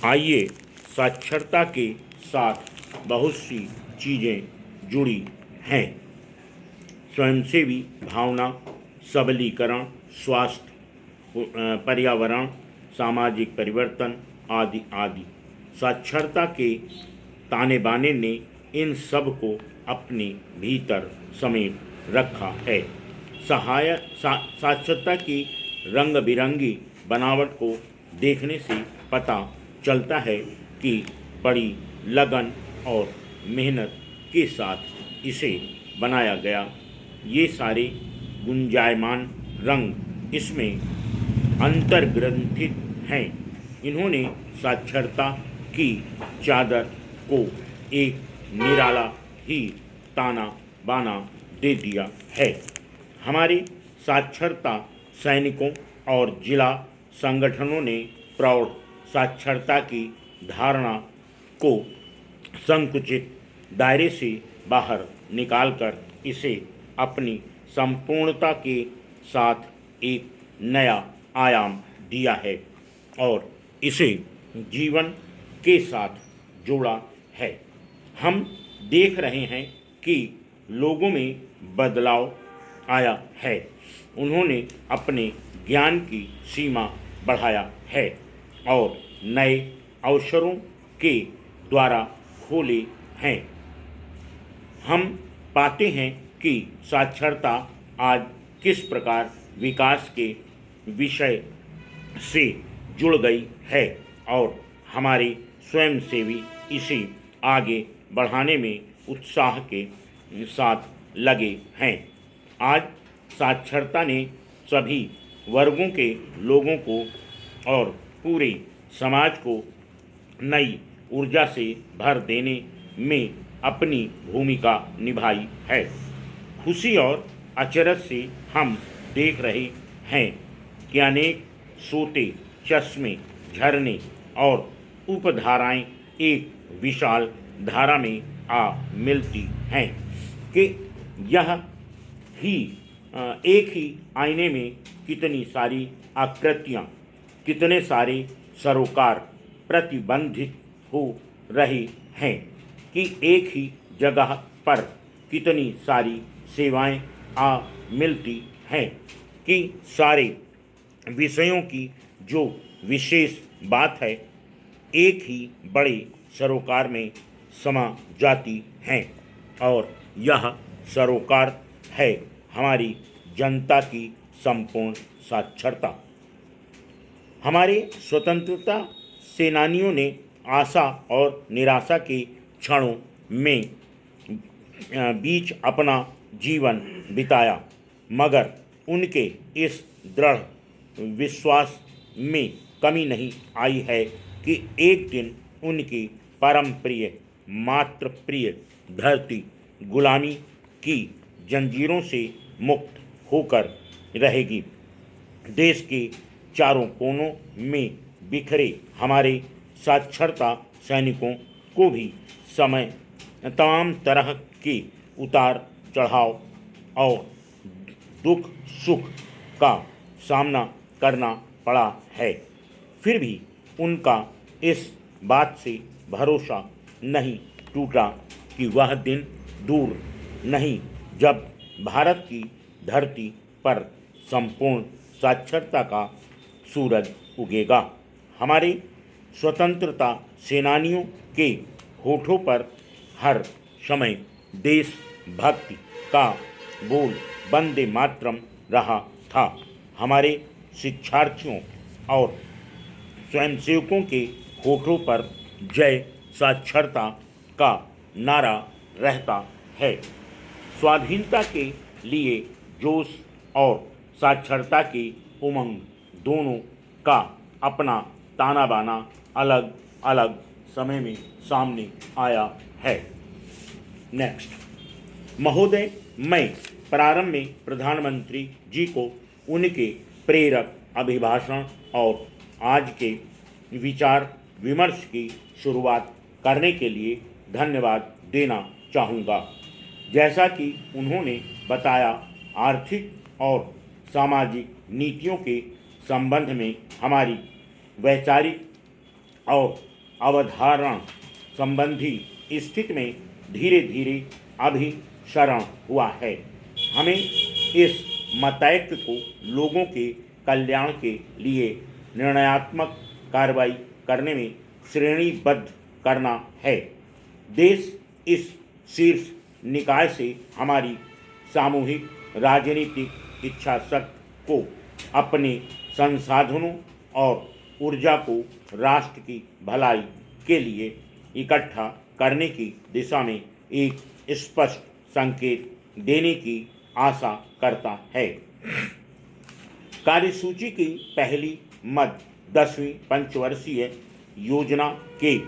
आइए, साक्षरता के साथ बहुत सी चीज़ें जुड़ी हैं। स्वयंसेवी भावना, सबलीकरण, स्वास्थ्य, पर्यावरण, सामाजिक परिवर्तन आदि आदि। साक्षरता के ताने बाने ने इन सब को अपने भीतर समेट रखा है। साक्षरता की रंग बिरंगी बनावट को देखने से पता चलता है कि बड़ी लगन और मेहनत के साथ इसे बनाया गया। ये सारे गुंजायमान रंग इसमें अंतर्ग्रंथित हैं। इन्होंने साक्षरता की चादर को एक निराला ही ताना बाना दे दिया है। हमारे साक्षरता सैनिकों और जिला संगठनों ने प्रौढ़ साक्षरता की धारणा को संकुचित दायरे से बाहर निकालकर इसे अपनी संपूर्णता के साथ एक नया आयाम दिया है और इसे जीवन के साथ जोड़ा है। हम देख रहे हैं कि लोगों में बदलाव आया है। उन्होंने अपने ज्ञान की सीमा बढ़ाया है और नए अवसरों के द्वारा खोले हैं। हम पाते हैं कि साक्षरता आज किस प्रकार विकास के विषय से जुड़ गई है और हमारे स्वयंसेवी इसे आगे बढ़ाने में उत्साह के साथ लगे हैं। आज साक्षरता ने सभी वर्गों के लोगों को और पूरे समाज को नई ऊर्जा से भर देने में अपनी भूमिका निभाई है। खुशी और अचरज से हम देख रहे हैं कि अनेक सोते, चश्मे, झरने और उपधाराएं एक विशाल धारा में आ मिलती हैं कि यह ही एक ही आईने में कितनी सारी आकृतियाँ, कितने सारे सरोकार प्रतिबंधित हो रहे हैं कि एक ही जगह पर कितनी सारी सेवाएं आ मिलती हैं कि सारे विषयों की जो विशेष बात है एक ही बड़े सरोकार में समा जाती हैं और यह सरोकार है हमारी जनता की संपूर्ण साक्षरता। हमारे स्वतंत्रता सेनानियों ने आशा और निराशा के क्षणों में बीच अपना जीवन बिताया, मगर उनके इस दृढ़ विश्वास में कमी नहीं आई है कि एक दिन उनकी परम प्रिय, मातृ प्रिय धरती गुलामी की जंजीरों से मुक्त होकर रहेगी। देश के चारों कोनों में बिखरे हमारे साक्षरता सैनिकों को भी समय तमाम तरह के उतार चढ़ाव और दुख सुख का सामना करना पड़ा है। फिर भी उनका इस बात से भरोसा नहीं टूटा कि वह दिन दूर नहीं जब भारत की धरती पर संपूर्ण साक्षरता का सूरज उगेगा। हमारे स्वतंत्रता सेनानियों के होठों पर हर समय देशभक्ति का बोल वंदे मातरम रहा था। हमारे शिक्षार्थियों और स्वयंसेवकों के होठों पर जय साक्षरता का नारा रहता है। स्वाधीनता के लिए जोश और साक्षरता की उमंग दोनों का अपना ताना बाना अलग अलग समय में सामने आया है। नेक्स्ट महोदय, मैं प्रारंभ में प्रधानमंत्री जी को उनके प्रेरक अभिभाषण और आज के विचार विमर्श की शुरुआत करने के लिए धन्यवाद देना चाहूँगा। जैसा कि उन्होंने बताया, आर्थिक और सामाजिक नीतियों के संबंध में हमारी वैचारिक और अवधारणा संबंधी स्थिति में धीरे धीरे अभिसरण हुआ है। हमें इस मतैक्य को लोगों के कल्याण के लिए निर्णयात्मक कार्रवाई करने में श्रेणीबद्ध करना है। देश इस शीर्ष निकाय से हमारी सामूहिक राजनीतिक इच्छा शक्ति को अपने संसाधनों और ऊर्जा को राष्ट्र की भलाई के लिए इकट्ठा करने की दिशा में एक स्पष्ट संकेत देने की आशा करता है। कार्यसूची की पहली मद 10वीं पंचवर्षीय योजना के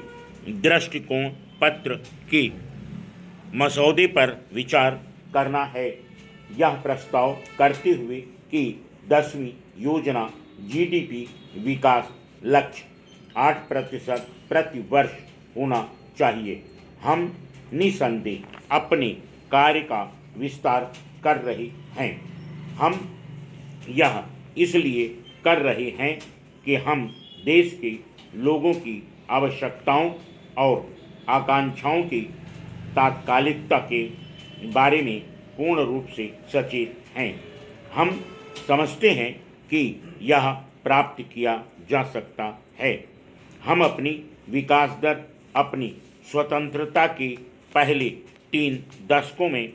दृष्टिकोण पत्र के मसौदे पर विचार करना है। यह प्रस्ताव करते हुए कि 10वीं योजना जीडीपी विकास लक्ष्य 8% प्रति वर्ष होना चाहिए। हम निसंदेह अपने कार्य का विस्तार कर रहे हैं। हम यह इसलिए कर रहे हैं कि हम देश के लोगों की आवश्यकताओं और आकांक्षाओं की तात्कालिकता के बारे में पूर्ण रूप से सचेत हैं। हम समझते हैं कि यह प्राप्त किया जा सकता है। हम अपनी विकास दर अपनी स्वतंत्रता के पहले 3 दशकों में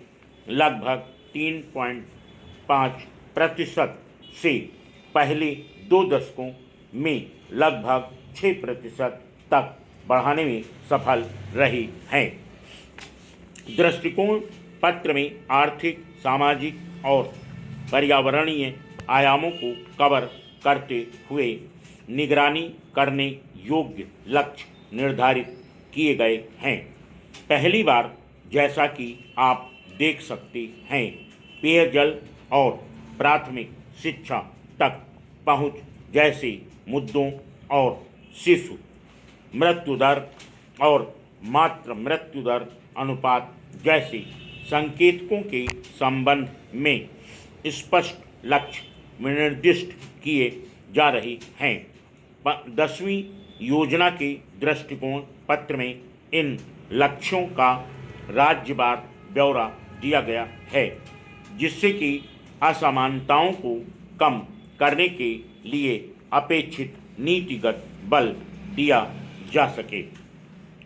लगभग 3.5% से पहले 2 दशकों में लगभग 6% तक बढ़ाने में सफल रहे हैं। दृष्टिकोण पत्र में आर्थिक, सामाजिक और पर्यावरणीय आयामों को कवर करते हुए निगरानी करने योग्य लक्ष्य निर्धारित किए गए हैं। पहली बार, जैसा कि आप देख सकते हैं, पेयजल और प्राथमिक शिक्षा तक पहुंच जैसे मुद्दों और शिशु मृत्यु दर और मातृ मृत्यु दर अनुपात जैसे संकेतकों के संबंध में स्पष्ट लक्ष्य निर्दिष्ट किए जा रहे हैं। 10वीं योजना के दृष्टिकोण पत्र में इन लक्ष्यों का राज्यवार ब्यौरा दिया गया है, जिससे कि असमानताओं को कम करने के लिए अपेक्षित नीतिगत बल दिया जा सके।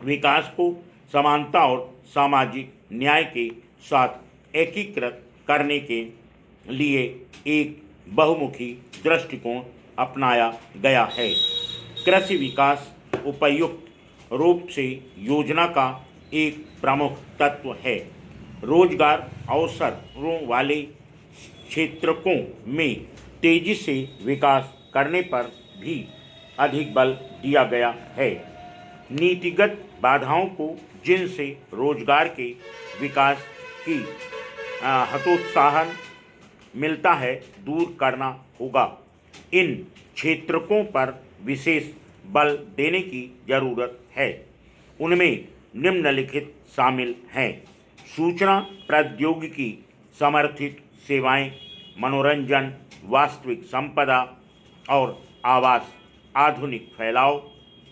विकास को समानता और सामाजिक न्याय के साथ एकीकृत करने के लिए एक बहुमुखी दृष्टिकोण अपनाया गया है। कृषि विकास उपयुक्त रूप से योजना का एक प्रमुख तत्व है। रोजगार अवसरों वाले क्षेत्रों में तेजी से विकास करने पर भी अधिक बल दिया गया है। नीतिगत बाधाओं को, जिनसे रोजगार के विकास की हतोत्साहन मिलता है, दूर करना होगा। इन क्षेत्रों पर विशेष बल देने की जरूरत है। उनमें निम्नलिखित शामिल हैं: सूचना प्रौद्योगिकी समर्थित सेवाएं, मनोरंजन, वास्तविक संपदा और आवास, आधुनिक फैलाव,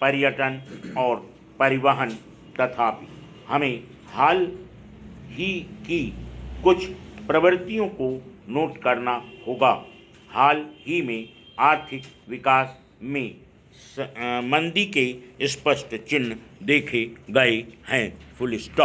पर्यटन और परिवहन। तथापि हमें हाल ही की कुछ प्रवृत्तियों को नोट करना होगा। हाल ही में आर्थिक विकास में मंदी के स्पष्ट चिन्ह देखे गए हैं। Full stop.